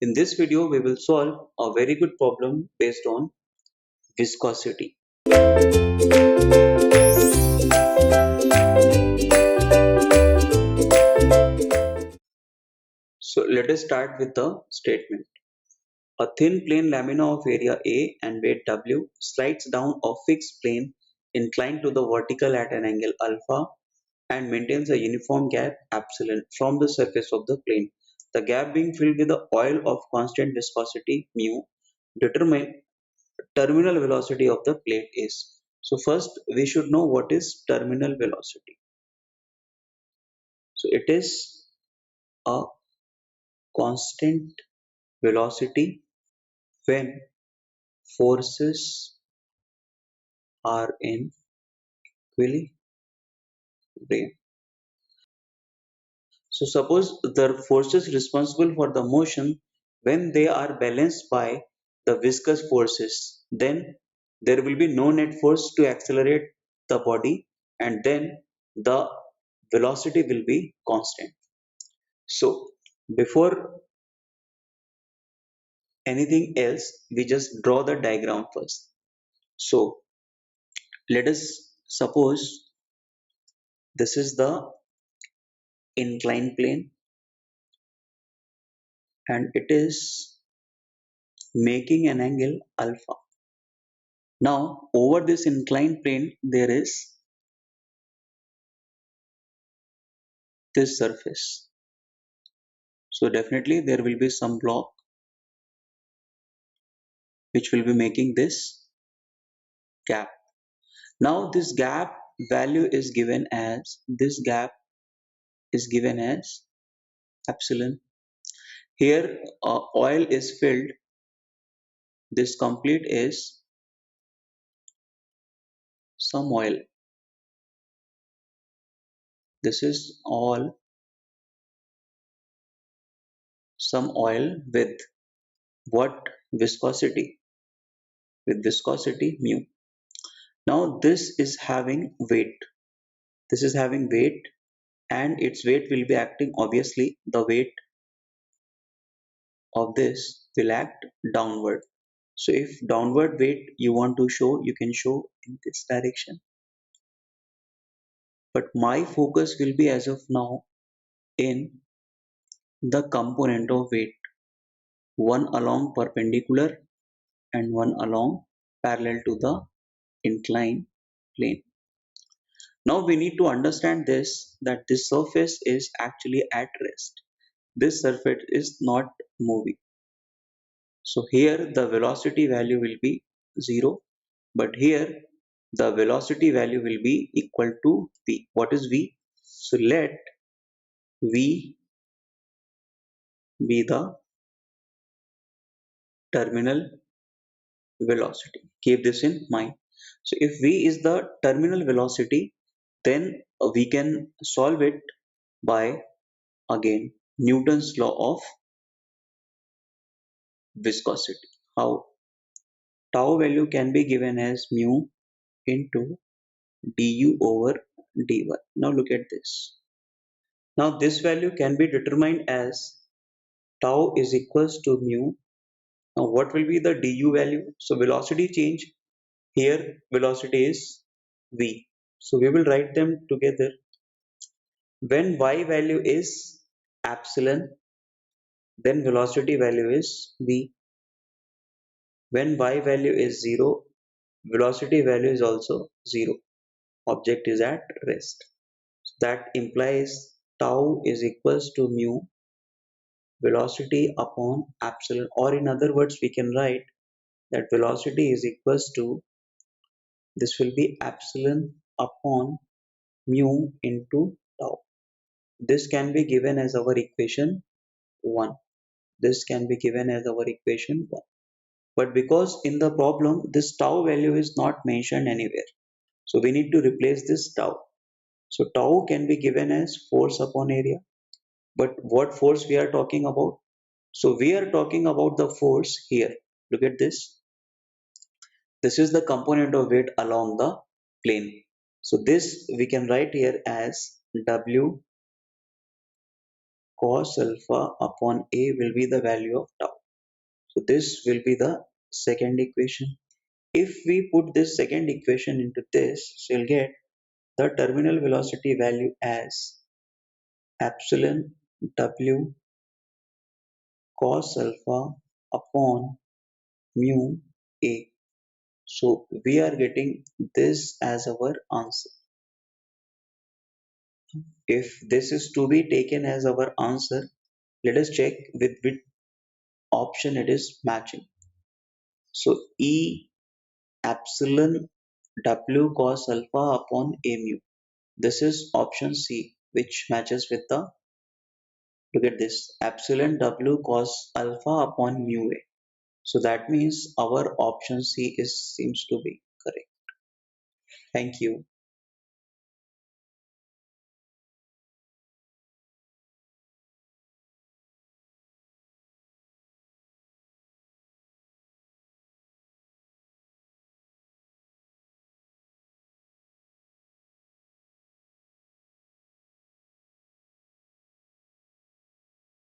In this video, we will solve a very good problem based on viscosity. So let us start with the statement. A thin plane lamina of area A and weight W slides down a fixed plane inclined to the vertical at an angle alpha and maintains a uniform gap epsilon from the surface of the plane. The gap being filled with the oil of constant viscosity mu. Determine terminal velocity of the plate is. So first we should know what is terminal velocity. So it is a constant velocity when forces are in equilibrium. So suppose the forces responsible for the motion, when they are balanced by the viscous forces, then there will be no net force to accelerate the body, and then the velocity will be constant. So before anything else, we just draw the diagram first. So let us suppose this is the inclined plane and it is making an angle alpha. Now over this inclined plane there is this surface. So definitely there will be some block which will be making this gap. Now this gap value is given as epsilon. Here oil is filled. This complete is some oil. This is all some oil with what viscosity? With viscosity mu. Now this is having weight. This is having weight and its weight will be acting, obviously the weight of this will act downward. So if downward weight you want to show, you can show in this direction. But my focus will be as of now in the component of weight, one along perpendicular and one along parallel to the inclined plane. Now we need to understand this, that this surface is actually at rest. This surface is not moving. So here the velocity value will be 0, but here the velocity value will be equal to v. What is v? So let v be the terminal velocity. Keep this in mind. So if v is the terminal velocity, then we can solve it by, again, Newton's law of viscosity. How? Tau value can be given as mu into du over dy. Now look at this. Now this value can be determined as tau is equals to mu. Now what will be the du value? So velocity change, here velocity is v. So we will write them together. When y value is epsilon, then velocity value is v. When y value is 0, velocity value is also 0. Object is at rest. So that implies tau is equals to mu velocity upon epsilon, or in other words we can write that velocity is equals to, this will be epsilon upon mu into tau. This can be given as our equation 1. This can be given as our equation 1. But because in the problem this tau value is not mentioned anywhere, so we need to replace this tau. So tau can be given as force upon area. But what force we are talking about? So we are talking about the force here. Look at this. This is the component of weight along the plane. So this we can write here as W cos alpha upon A will be the value of tau. So this will be the second equation. If we put this second equation into this, so you'll get the terminal velocity value as epsilon w cos alpha upon mu a. So we are getting this as our answer. If this is to be taken as our answer, let us check with which option it is matching. So E epsilon W cos alpha upon A mu. This is option C, which matches with the, look at this, epsilon W cos alpha upon mu A. So that means our option C is seems to be correct. Thank you.